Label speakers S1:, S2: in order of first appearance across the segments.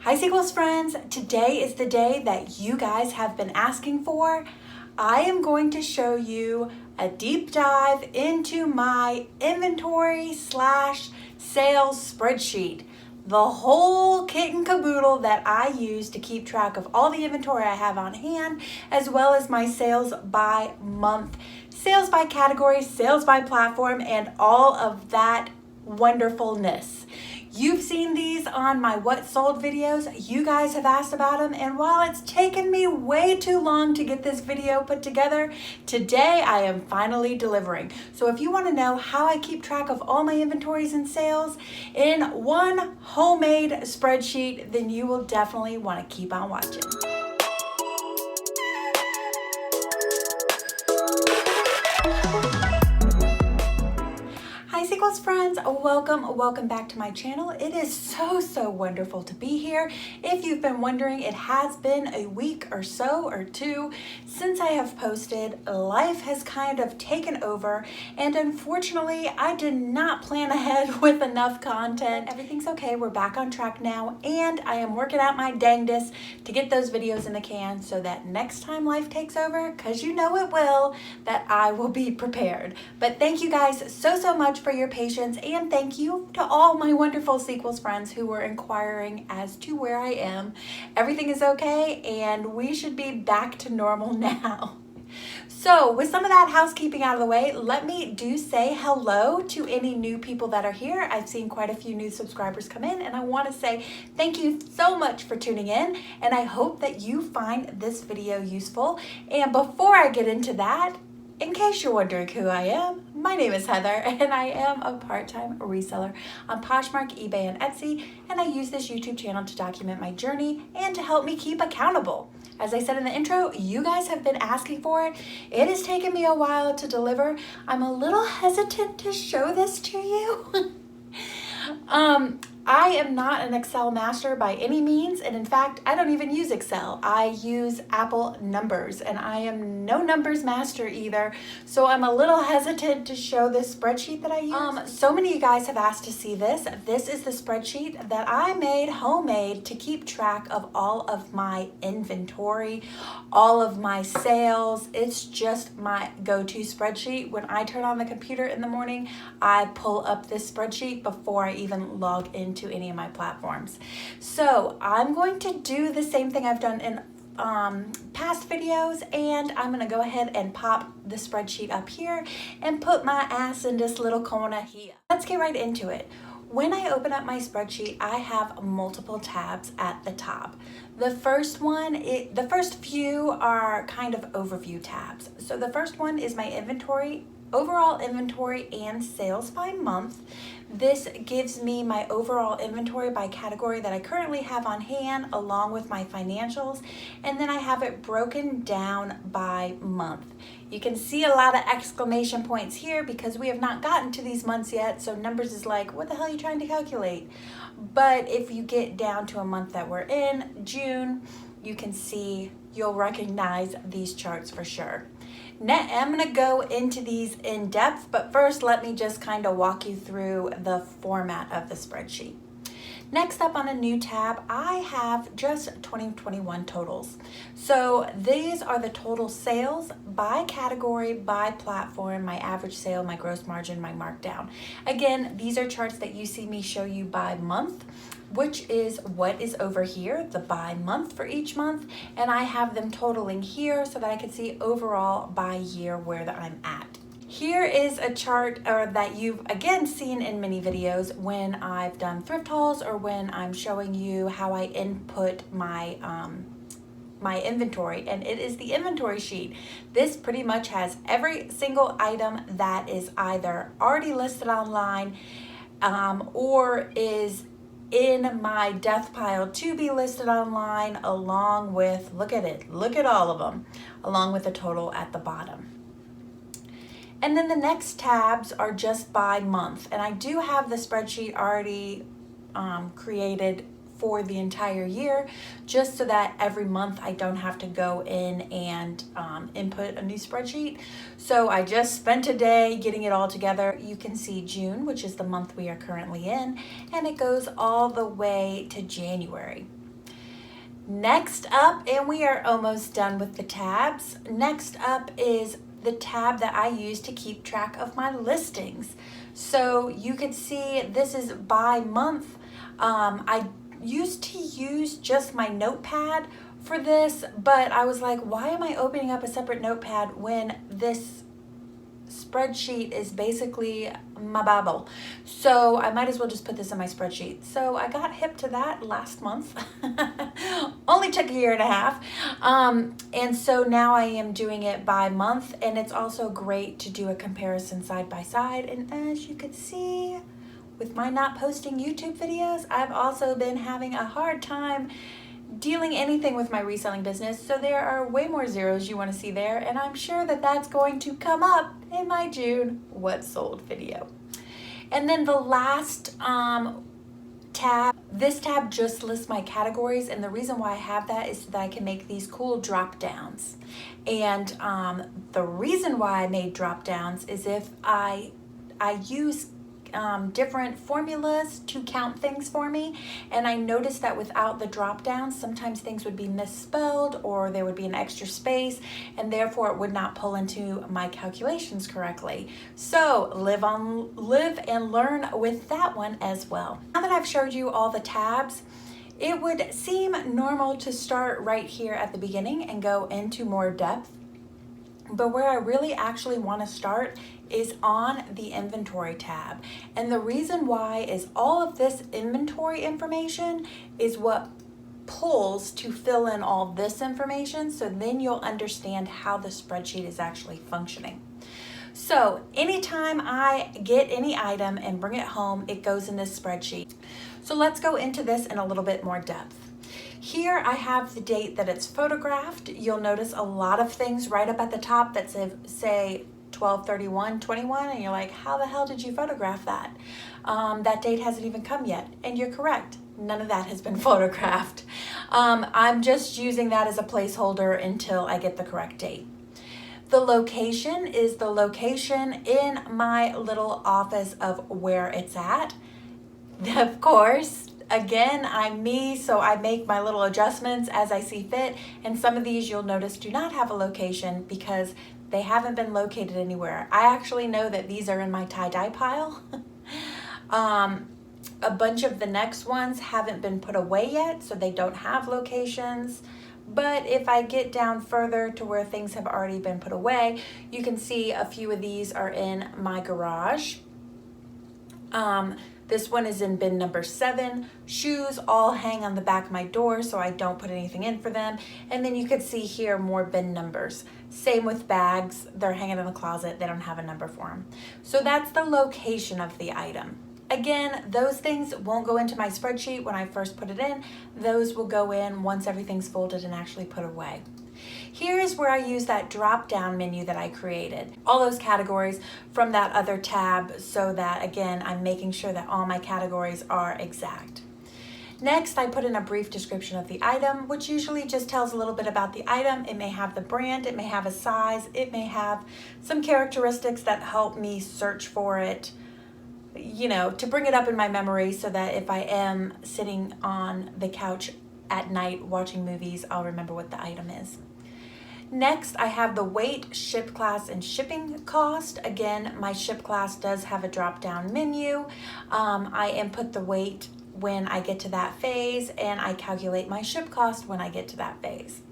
S1: Hi Sequels friends, today is the day that you guys have been asking for. I am going to show you a deep dive into my inventory / sales spreadsheet. The whole kit and caboodle that I use to keep track of all the inventory I have on hand, as well as my sales by month, sales by category, sales by platform, and all of that wonderfulness. You've seen these on my What Sold videos. You guys have asked about them, and while it's taken me way too long to get this video put together, today I am finally delivering. So if you want to know how I keep track of all my inventories and sales in one homemade spreadsheet, then you will definitely want to keep on watching. Hi Sequels friends, welcome back to my channel. It is so wonderful to be here. If you've been wondering, it has been a week or so or two since I have posted. Life has kind of taken over, and unfortunately I did not plan ahead with enough content. Everything's okay, we're back on track now, and I am working out my dangdest to get those videos in the can so that next time life takes over, because you know it will, that I will be prepared. But thank you guys so much for your patience, and thank you to all my wonderful Sequels friends who were inquiring as to where I am. Everything is okay, and we should be back to normal now. So with some of that housekeeping out of the way, let me say hello to any new people that are here. I've seen quite a few new subscribers come in, and I want to say thank you so much for tuning in, and I hope that you find this video useful. And before I get into that, in case you're wondering who I am, my name is Heather, and I am a part-time reseller on Poshmark, eBay, and Etsy, and I use this YouTube channel to document my journey and to help me keep accountable. As I said in the intro, you guys have been asking for it. It has taken me a while to deliver. I'm a little hesitant to show this to you. I am not an Excel master by any means, and in fact, I don't even use Excel. I use Apple Numbers, and I am no numbers master either, so I'm a little hesitant to show this spreadsheet that I use. So many of you guys have asked to see this. This is the spreadsheet that I made homemade to keep track of all of my inventory, all of my sales. It's just my go-to spreadsheet. When I turn on the computer in the morning, I pull up this spreadsheet before I even log into any of my platforms. So I'm going to do the same thing I've done in past videos, and I'm going to go ahead and pop the spreadsheet up here and put my ass in this little corner here. Let's get right into it. When I open up my spreadsheet, I have multiple tabs at the top. The first few are kind of overview tabs. So the first one is my inventory, overall inventory and sales by month. This gives me my overall inventory by category that I currently have on hand, along with my financials, and then I have it broken down by month. You can see a lot of exclamation points here because we have not gotten to these months yet, so numbers is like, what the hell are you trying to calculate? But if you get down to a month that we're in, June, you can see, you'll recognize these charts for sure. Now, I'm going to go into these in depth, but first let me just kind of walk you through the format of the spreadsheet. Next up on a new tab, I have just 2021 totals. So these are the total sales by category, by platform, my average sale, my gross margin, my markdown. Again, these are charts that you see me show you by month, which is what is over here, the by month for each month, and I have them totaling here so that I can see overall by year where I'm at. Here is a chart that you've again seen in many videos when I've done thrift hauls or when I'm showing you how I input my my inventory, and it is the inventory sheet. This pretty much has every single item that is either already listed online or is in my death pile to be listed online, along with, look at all of them, along with the total at the bottom. And then the next tabs are just by month, and I do have the spreadsheet already created for the entire year, just so that every month I don't have to go in and input a new spreadsheet. So I just spent a day getting it all together. You can see June, which is the month we are currently in, and it goes all the way to January. Next up, and we are almost done with the tabs, next up is the tab that I use to keep track of my listings. So you can see this is by month. I used to use just my notepad for this, but I was like, why am I opening up a separate notepad when this spreadsheet is basically my Bible? So I might as well just put this in my spreadsheet. So I got hip to that last month. Only took a year and a half. And so now I am doing it by month, and it's also great to do a comparison side by side. And as you can see, with my not posting YouTube videos, I've also been having a hard time dealing anything with my reselling business, so there are way more zeros you want to see there, and I'm sure that that's going to come up in my June What Sold video. And then the last tab, this tab just lists my categories, and the reason why I have that is so that I can make these cool drop downs. And the reason why I made drop downs is if I use different formulas to count things for me, and I noticed that without the drop downs, sometimes things would be misspelled or there would be an extra space, and therefore it would not pull into my calculations correctly. So live and learn with that one as well. Now that I've showed you all the tabs, it would seem normal to start right here at the beginning and go into more depth. But where I really actually want to start is on the inventory tab. And the reason why is all of this inventory information is what pulls to fill in all this information. So then you'll understand how the spreadsheet is actually functioning. So anytime I get any item and bring it home, it goes in this spreadsheet. So let's go into this in a little bit more depth. Here I have the date that it's photographed. You'll notice a lot of things right up at the top that say 12/31/21, and you're like, how the hell did you photograph that? That date hasn't even come yet, and you're correct. None of that has been photographed. I'm just using that as a placeholder until I get the correct date. The location is the location in my little office of where it's at. Of course, again, I'm me, so I make my little adjustments as I see fit, and some of these you'll notice do not have a location because they haven't been located anywhere. I actually know that these are in my tie-dye pile. A bunch of the next ones haven't been put away yet, so they don't have locations. But if I get down further to where things have already been put away, you can see a few of these are in my garage. This one is in bin number 7. Shoes all hang on the back of my door, so I don't put anything in for them. And then you can see here more bin numbers. Same with bags. They're hanging in the closet. They don't have a number for them. So that's the location of the item. Again, those things won't go into my spreadsheet when I first put it in. Those will go in once everything's folded and actually put away. Here is where I use that drop-down menu that I created. All those categories from that other tab, so that, again, I'm making sure that all my categories are exact. Next, I put in a brief description of the item, which usually just tells a little bit about the item. It may have the brand, it may have a size, it may have some characteristics that help me search for it, you know, to bring it up in my memory so that if I am sitting on the couch at night watching movies, I'll remember what the item is. Next, I have the weight, ship class, and shipping cost. Again, my ship class does have a drop-down menu. I input the weight when I get to that phase, and I calculate my ship cost when I get to that phase.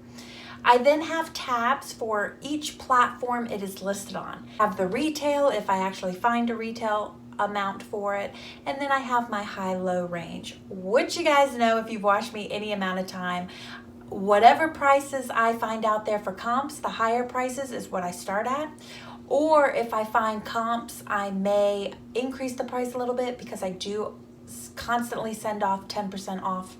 S1: I then have tabs for each platform it is listed on. I have the retail if I actually find a retail amount for it, and then I have my high-low range, which you guys know if you've watched me any amount of time. Whatever prices I find out there for comps, the higher prices is what I start at. Or if I find comps, I may increase the price a little bit because I do constantly send off 10% off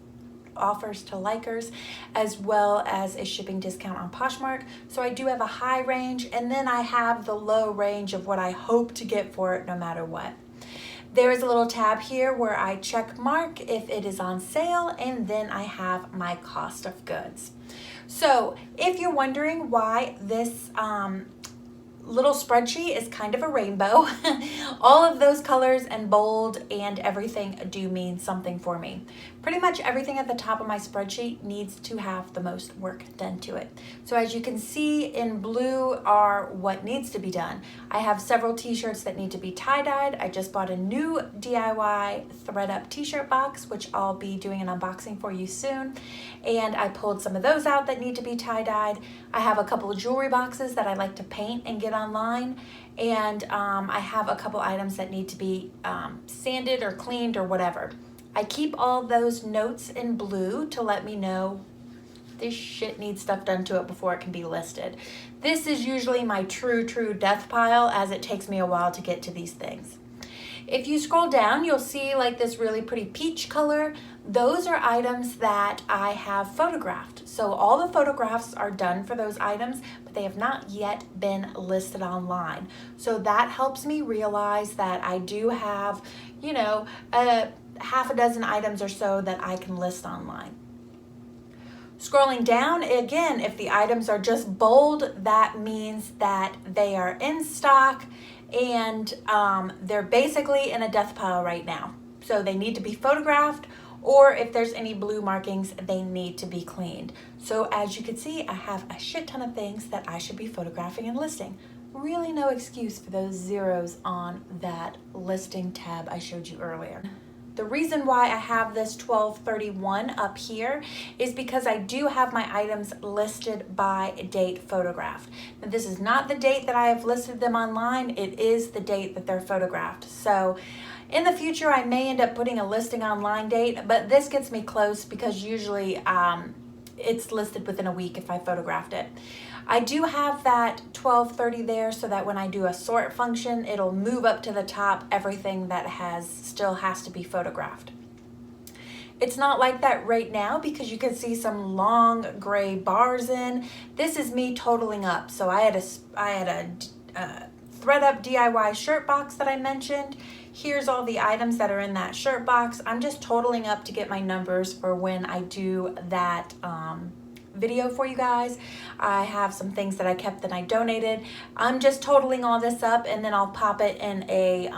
S1: offers to likers, as well as a shipping discount on Poshmark. So I do have a high range, and then I have the low range of what I hope to get for it no matter what. There is a little tab here where I check mark if it is on sale, and then I have my cost of goods. So if you're wondering why this little spreadsheet is kind of a rainbow, all of those colors and bold and everything do mean something for me. Pretty much everything at the top of my spreadsheet needs to have the most work done to it. So as you can see in blue are what needs to be done. I have several t-shirts that need to be tie-dyed. I just bought a new DIY thread up t-shirt box, which I'll be doing an unboxing for you soon. And I pulled some of those out that need to be tie-dyed. I have a couple of jewelry boxes that I like to paint and get online. And I have a couple items that need to be sanded or cleaned or whatever. I keep all those notes in blue to let me know this shit needs stuff done to it before it can be listed. This is usually my true death pile, as it takes me a while to get to these things. If you scroll down, you'll see like this really pretty peach color. Those are items that I have photographed. So all the photographs are done for those items, but they have not yet been listed online. So that helps me realize that I do have, you know, half a dozen items or so that I can list online. Scrolling down, again, if the items are just bold, that means that they are in stock and they're basically in a death pile right now. So they need to be photographed, or if there's any blue markings, they need to be cleaned. So as you can see, I have a shit ton of things that I should be photographing and listing. Really no excuse for those zeros on that listing tab I showed you earlier. The reason why I have this 1231 up here is because I do have my items listed by date photographed. Now, this is not the date that I have listed them online, it is the date that they're photographed. So in the future, I may end up putting a listing online date, but this gets me close because usually it's listed within a week if I photographed it. I do have that 1230 there so that when I do a sort function, it'll move up to the top everything that still has to be photographed. It's not like that right now because you can see some long gray bars in. This is me totaling up. So I had a thread up DIY shirt box that I mentioned. Here's all the items that are in that shirt box. I'm just totaling up to get my numbers for when I do that video for you guys. I have some things that I kept that I donated. I'm just totaling all this up and then I'll pop it in a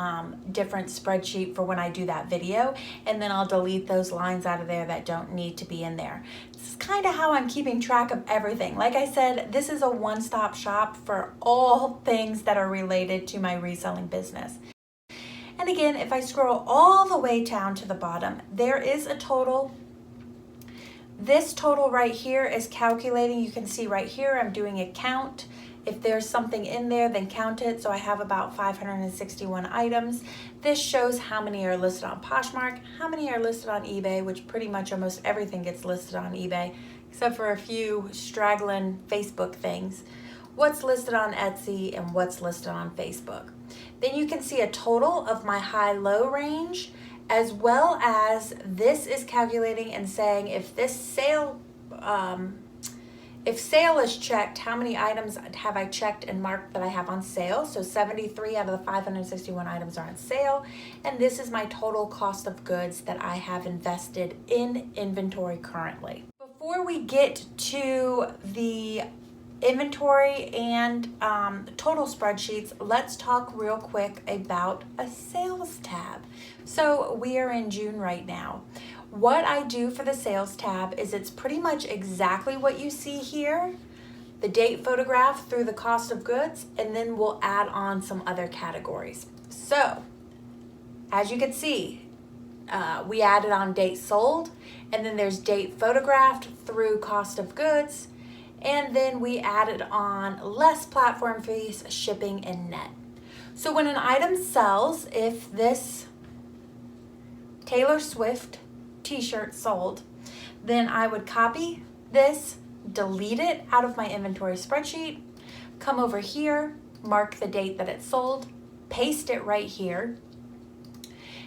S1: different spreadsheet for when I do that video, and then I'll delete those lines out of there that don't need to be in there. This is kind of how I'm keeping track of everything. Like I said, this is a one-stop shop for all things that are related to my reselling business. And again, if I scroll all the way down to the bottom, there is a total. This total right here is calculating. You can see right here, I'm doing a count. If there's something in there, then count it. So I have about 561 items. This shows how many are listed on Poshmark, how many are listed on eBay, which pretty much almost everything gets listed on eBay, except for a few straggling Facebook things. What's listed on Etsy and what's listed on Facebook. Then you can see a total of my high-low range, as well as this is calculating and saying if this sale, if sale is checked, how many items have I checked and marked that I have on sale? So 73 out of the 561 items are on sale. And this is my total cost of goods that I have invested in inventory currently. Before we get to the inventory and total spreadsheets, let's talk real quick about a sales tab. So we are in June right now. What I do for the sales tab is it's pretty much exactly what you see here, the date photograph through the cost of goods, and then we'll add on some other categories. So as you can see, we added on date sold, and then there's date photographed through cost of goods, and then we added on less platform fees, shipping, and net. So when an item sells, if this Taylor Swift t-shirt sold, then I would copy this, delete it out of my inventory spreadsheet, come over here, mark the date that it sold, paste it right here,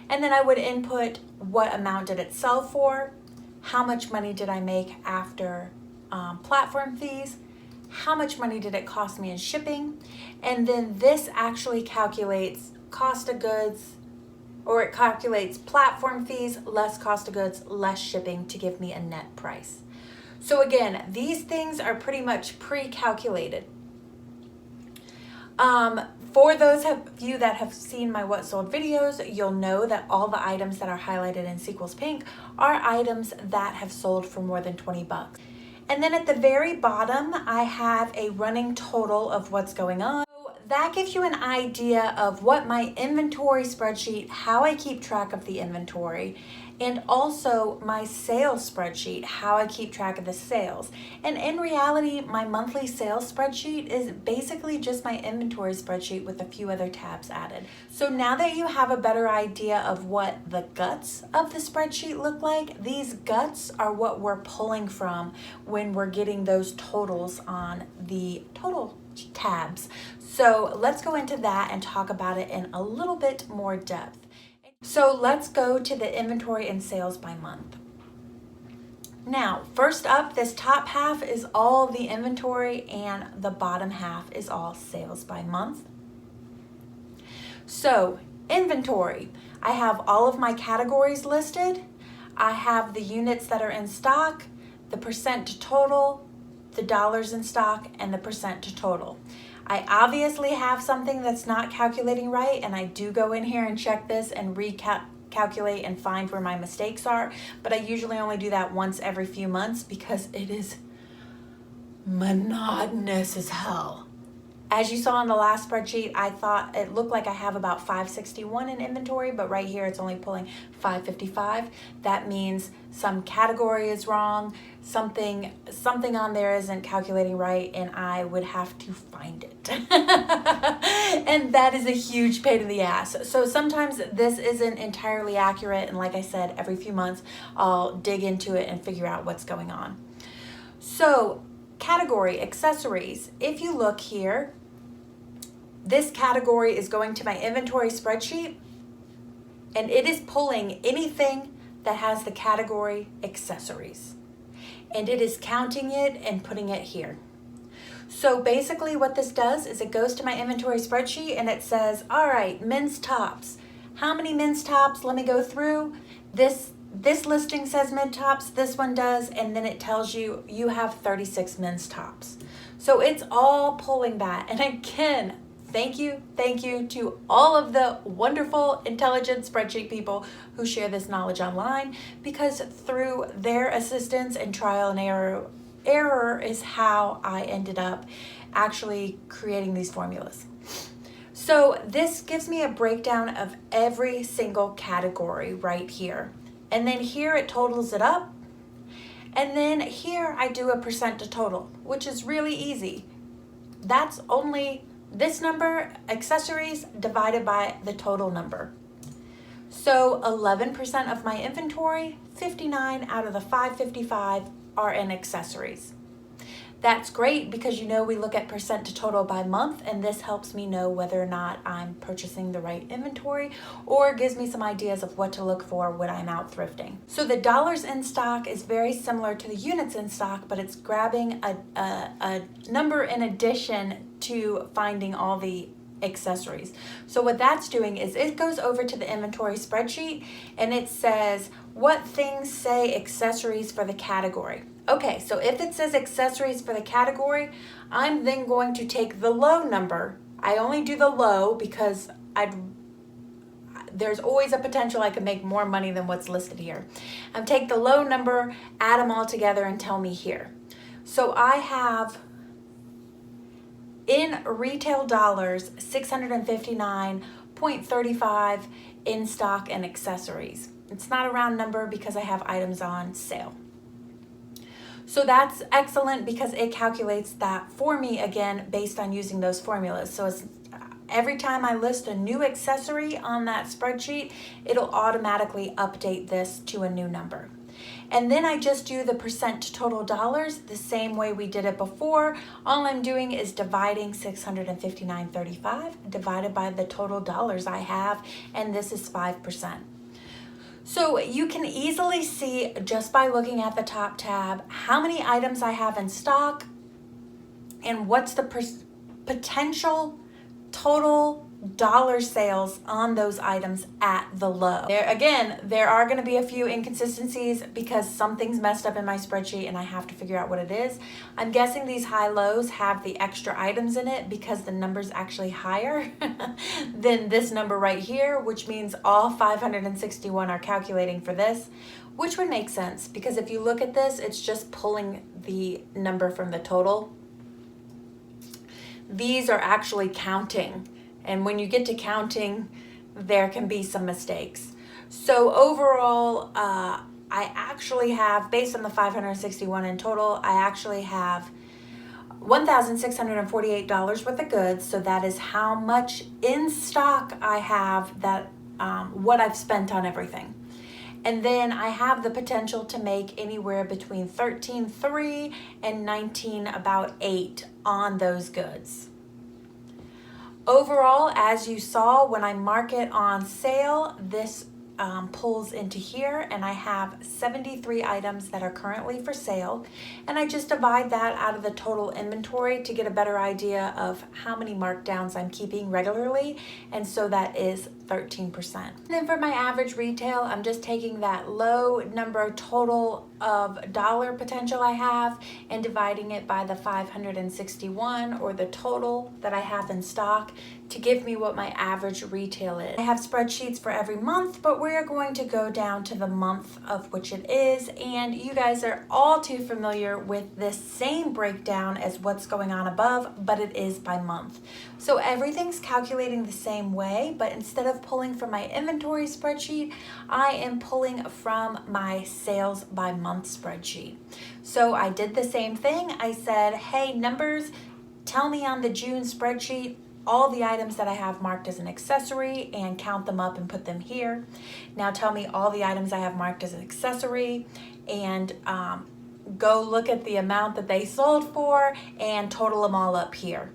S1: and then I would input what amount did it sell for, how much money did I make after platform fees, how much money did it cost me in shipping, and then this actually calculates cost of goods, or it calculates platform fees, less cost of goods, less shipping to give me a net price. So again, these things are pretty much pre-calculated. For those of you that have seen my What Sold videos, you'll know that all the items that are highlighted in Sequels Pink are items that have sold for more than 20 bucks. And then at the very bottom, I have a running total of what's going on. That gives you an idea of what my inventory spreadsheet, how I keep track of the inventory, and also my sales spreadsheet, how I keep track of the sales. And in reality, my monthly sales spreadsheet is basically just my inventory spreadsheet with a few other tabs added. So now that you have a better idea of what the guts of the spreadsheet look like, these guts are what we're pulling from when we're getting those totals on the total tabs. So let's go into that and talk about it in a little bit more depth. So let's go to the inventory and sales by month. Now, first up, this top half is all the inventory and the bottom half is all sales by month. So inventory, I have all of my categories listed. I have the units that are in stock, the percent to total, the dollars in stock, and the percent to total. I obviously have something that's not calculating right, and I do go in here and check this and recalculate and find where my mistakes are, but I usually only do that once every few months because it is monotonous as hell. As you saw in the last spreadsheet, I thought it looked like I have about 561 in inventory, but right here it's only pulling 555. That means some category is wrong, something on there isn't calculating right, and I would have to find it. And that is a huge pain in the ass. So sometimes this isn't entirely accurate, and like I said, every few months I'll dig into it and figure out what's going on. So category, accessories. If you look here, this category is going to my inventory spreadsheet, and it is pulling anything that has the category accessories. And it is counting it and putting it here. So basically what this does is it goes to my inventory spreadsheet and it says, all right, men's tops. How many men's tops? Let me go through. This listing says men's tops, this one does, and then it tells you you have 36 men's tops. So it's all pulling that. And again, thank you to all of the wonderful, intelligent spreadsheet people who share this knowledge online, because through their assistance and trial and error is how I ended up actually creating these formulas. So this gives me a breakdown of every single category right here. And then here it totals it up. And then here I do a percent to total, which is really easy. That's only this number, accessories, divided by the total number. So 11% of my inventory, 59 out of the 555 are in accessories. That's great because you know we look at percent to total by month, and this helps me know whether or not I'm purchasing the right inventory, or gives me some ideas of what to look for when I'm out thrifting. So the dollars in stock is very similar to the units in stock, but it's grabbing a number in addition to finding all the accessories. So what that's doing is it goes over to the inventory spreadsheet and it says what things say accessories for the category. Okay, so if it says accessories for the category, I'm then going to take the low number. I only do the low because there's always a potential I could make more money than what's listed here. Take the low number, add them all together and tell me here. So I have in retail dollars, 659.35 in stock and accessories. It's not a round number because I have items on sale. So that's excellent because it calculates that for me again based on using those formulas. So it's every time I list a new accessory on that spreadsheet, it'll automatically update this to a new number. And then I just do the percent to total dollars the same way we did it before. All I'm doing is dividing 659.35 divided by the total dollars I have, and this is 5%. So you can easily see just by looking at the top tab how many items I have in stock and what's the potential total dollar sales on those items at the low. There are going to be a few inconsistencies because something's messed up in my spreadsheet and I have to figure out what it is. I'm guessing these high lows have the extra items in it because the number's actually higher than this number right here, which means all 561 are calculating for this, which would make sense because if you look at this, it's just pulling the number from the total. These are actually counting. And when you get to counting, there can be some mistakes. So overall, I actually have, based on the 561 in total, I actually have $1,648 worth of goods. So that is how much in stock I have, that what I've spent on everything. And then I have the potential to make anywhere between $13,300 and $19,800 on those goods. Overall, as you saw, when I mark it on sale, this pulls into here, and I have 73 items that are currently for sale, and I just divide that out of the total inventory to get a better idea of how many markdowns I'm keeping regularly, and so that is 13%. And then for my average retail, I'm just taking that low number total of dollar potential I have and dividing it by the 561, or the total that I have in stock, to give me what my average retail is. I have spreadsheets for every month, but we're going to go down to the month of which it is, and you guys are all too familiar with this same breakdown as what's going on above, but it is by month. So everything's calculating the same way, but instead of pulling from my inventory spreadsheet, I am pulling from my sales by month spreadsheet. So I did the same thing. I said, hey, numbers, tell me on the June spreadsheet all the items that I have marked as an accessory and count them up and put them here. Now tell me all the items I have marked as an accessory and go look at the amount that they sold for and total them all up here.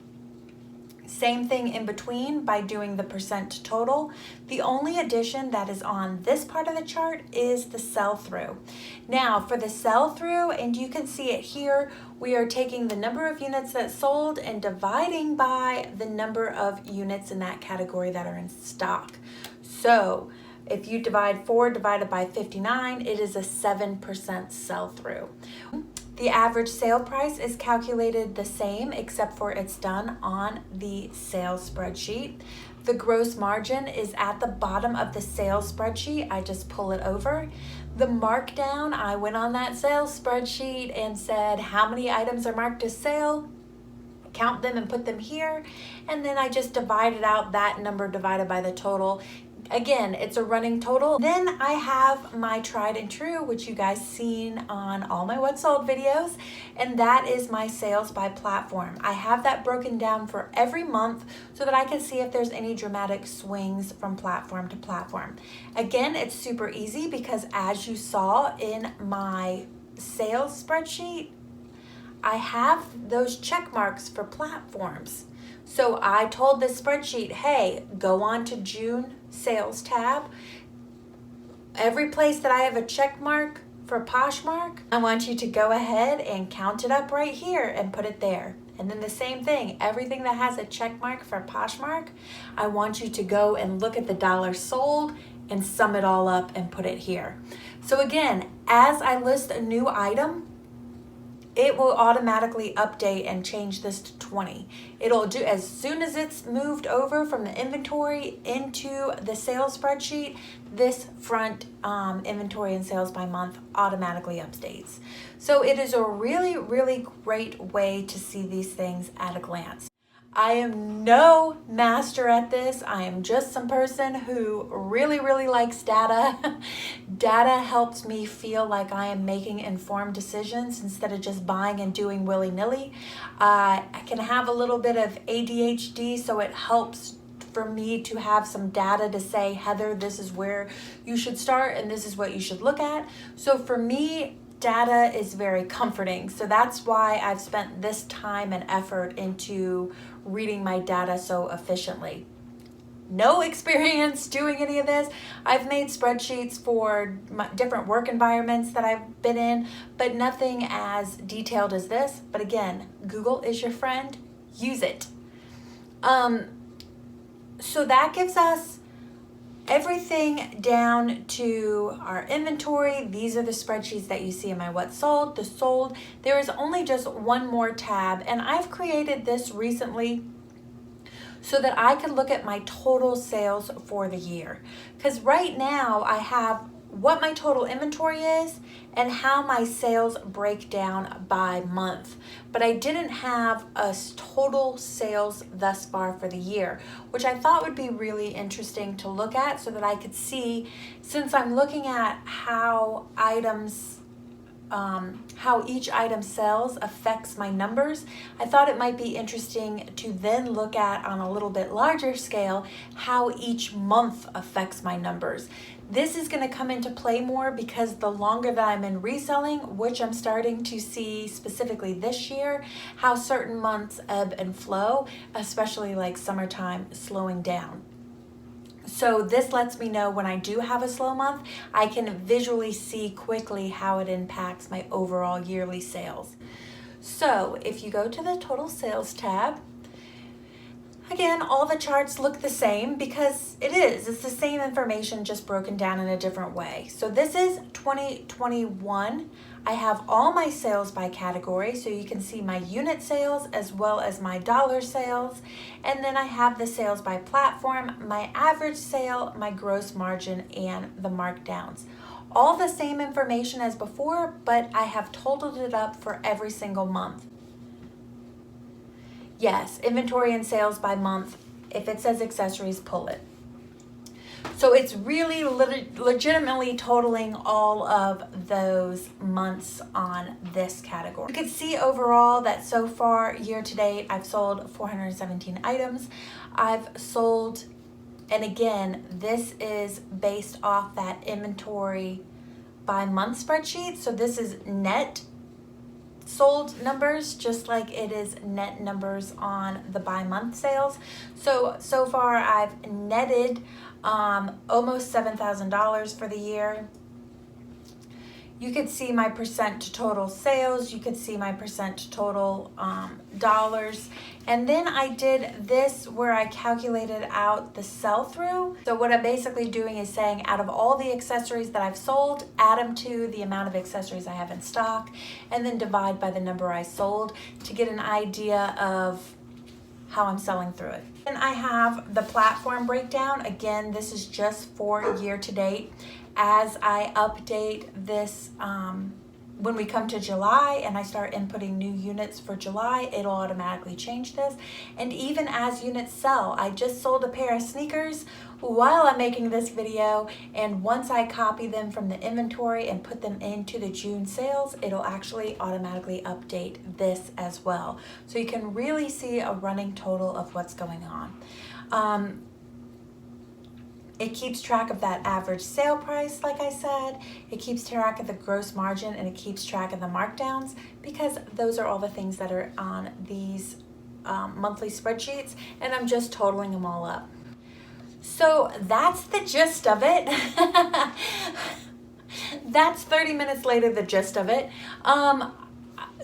S1: Same thing in between by doing the percent total. The only addition that is on this part of the chart is the sell-through. Now for the sell-through, and you can see it here, we are taking the number of units that sold and dividing by the number of units in that category that are in stock. So if you divide 4 divided by 59, it is a 7% sell-through. The average sale price is calculated the same, except for it's done on the sales spreadsheet. The gross margin is at the bottom of the sales spreadsheet. I just pull it over. The markdown, I went on that sales spreadsheet and said how many items are marked as sale, count them and put them here, and then I just divided out that number divided by the total. Again, it's a running total. Then I have my tried and true, which you guys seen on all my what sold videos, and that is my sales by platform. I have that broken down for every month so that I can see if there's any dramatic swings from platform to platform. Again, it's super easy because as you saw in my sales spreadsheet, I have those check marks for platforms. So I told this spreadsheet, hey, go on to June sales tab. Every place that I have a check mark for Poshmark, I want you to go ahead and count it up right here and put it there. And then the same thing, everything that has a check mark for Poshmark, I want you to go and look at the dollars sold and sum it all up and put it here. So again, as I list a new item, it will automatically update and change this to 20. It'll do as soon as it's moved over from the inventory into the sales spreadsheet, this front inventory and sales by month automatically updates. So it is a really, really great way to see these things at a glance. I am no master at this. I am just some person who really, really likes data. Data helps me feel like I am making informed decisions instead of just buying and doing willy-nilly. I can have a little bit of ADHD, so it helps for me to have some data to say, Heather, this is where you should start and this is what you should look at. So for me, data is very comforting. So that's why I've spent this time and effort into reading my data so efficiently. No experience doing any of this. I've made spreadsheets for different work environments that I've been in, but nothing as detailed as this. But again, Google is your friend. Use it. So that gives us everything down to our inventory. These are the spreadsheets that you see in my what sold, the sold. There is only just one more tab, and I've created this recently so that I could look at my total sales for the year. Because right now I have what my total inventory is and how my sales break down by month. But I didn't have a total sales thus far for the year, which I thought would be really interesting to look at so that I could see, since I'm looking at how each item sells affects my numbers, I thought it might be interesting to then look at, on a little bit larger scale, how each month affects my numbers. This is going to come into play more because the longer that I'm in reselling, which I'm starting to see specifically this year, how certain months ebb and flow, especially like summertime slowing down. So this lets me know when I do have a slow month, I can visually see quickly how it impacts my overall yearly sales. So if you go to the total sales tab, again, all the charts look the same because it's the same information, just broken down in a different way. So this is 2021. I have all my sales by category, so you can see my unit sales as well as my dollar sales. And then I have the sales by platform, my average sale, my gross margin, and the markdowns. All the same information as before, but I have totaled it up for every single month. Yes, inventory and sales by month. If it says accessories, pull it. So it's really legitimately totaling all of those months on this category. You can see overall that so far, year to date, I've sold 417 items. I've sold, and again, this is based off that inventory by month spreadsheet. So this is net sold numbers, just like it is net numbers on the by month sales. So far I've netted almost $7,000 for the year. You could see my percent to total sales. You could see my percent to total dollars. And then I did this where I calculated out the sell-through. So what I'm basically doing is saying out of all the accessories that I've sold, add them to the amount of accessories I have in stock, and then divide by the number I sold to get an idea of how I'm selling through it. And I have the platform breakdown. Again, this is just for year to date. As I update this, when we come to July and I start inputting new units for July, it'll automatically change this. And even as units sell, I just sold a pair of sneakers while I'm making this video, and once I copy them from the inventory and put them into the June sales, it'll actually automatically update this as well. So you can really see a running total of what's going on. It keeps track of that average sale price, like I said. It keeps track of the gross margin, and it keeps track of the markdowns, because those are all the things that are on these monthly spreadsheets, and I'm just totaling them all up. So that's the gist of it. That's 30 minutes later, the gist of it.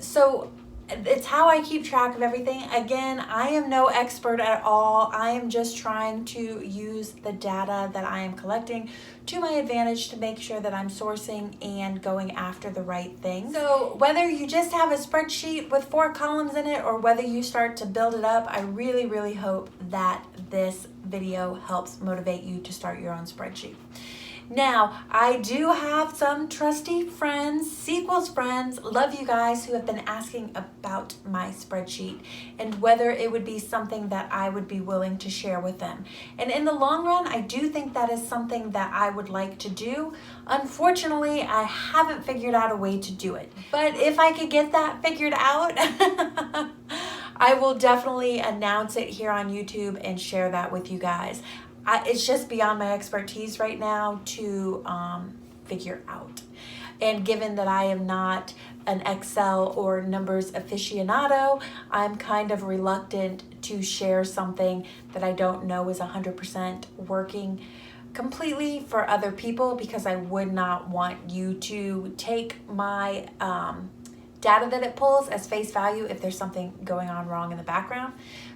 S1: So it's how I keep track of everything. Again, I am no expert at all. I am just trying to use the data that I am collecting to my advantage to make sure that I'm sourcing and going after the right things. So whether you just have a spreadsheet with 4 columns in it or whether you start to build it up, I really, really hope that this video helps motivate you to start your own spreadsheet. Now, I do have some trusty friends, Sequels friends, love you guys, who have been asking about my spreadsheet and whether it would be something that I would be willing to share with them. And in the long run, I do think that is something that I would like to do. Unfortunately, I haven't figured out a way to do it. But if I could get that figured out, I will definitely announce it here on YouTube and share that with you guys. It's just beyond my expertise right now to figure out. And given that I am not an Excel or numbers aficionado, I'm kind of reluctant to share something that I don't know is 100% working completely for other people, because I would not want you to take my data that it pulls as face value if there's something going on wrong in the background.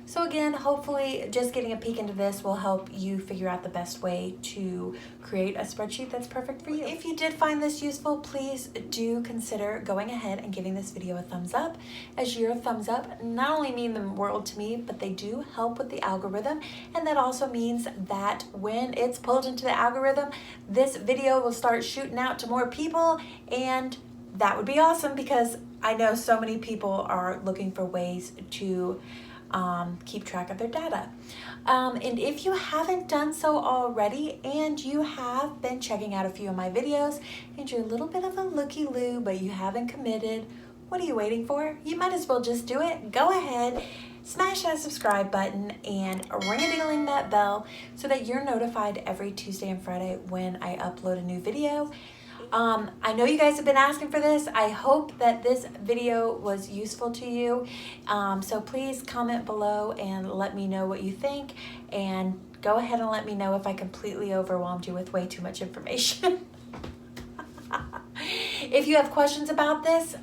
S1: So again, hopefully just getting a peek into this will help you figure out the best way to create a spreadsheet that's perfect for you. If you did find this useful, please do consider going ahead and giving this video a thumbs up, as your thumbs up not only mean the world to me, but they do help with the algorithm. And that also means that when it's pulled into the algorithm, this video will start shooting out to more people, and that would be awesome because I know so many people are looking for ways to keep track of their data. And if you haven't done so already and you have been checking out a few of my videos and you're a little bit of a looky-loo but you haven't committed, what are you waiting for? You might as well just do it. Go ahead, smash that subscribe button and ring-a-ding-a-ling that bell so that you're notified every Tuesday and Friday when I upload a new video. I know you guys have been asking for this. I hope that this video was useful to you. So please comment below and let me know what you think, and go ahead and let me know if I completely overwhelmed you with way too much information. If you have questions about this,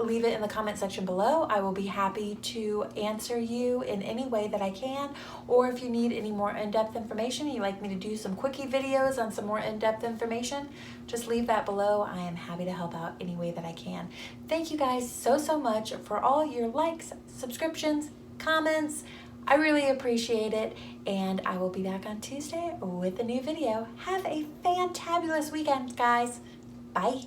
S1: leave it in the comment section below. I will be happy to answer you in any way that I can. Or if you need any more in-depth information, you'd like me to do some quickie videos on some more in-depth information, just leave that below. I am happy to help out any way that I can. Thank you guys so much for all your likes, subscriptions, comments. I really appreciate it, and I will be back on Tuesday with a new video. Have a fantabulous weekend, guys. Bye.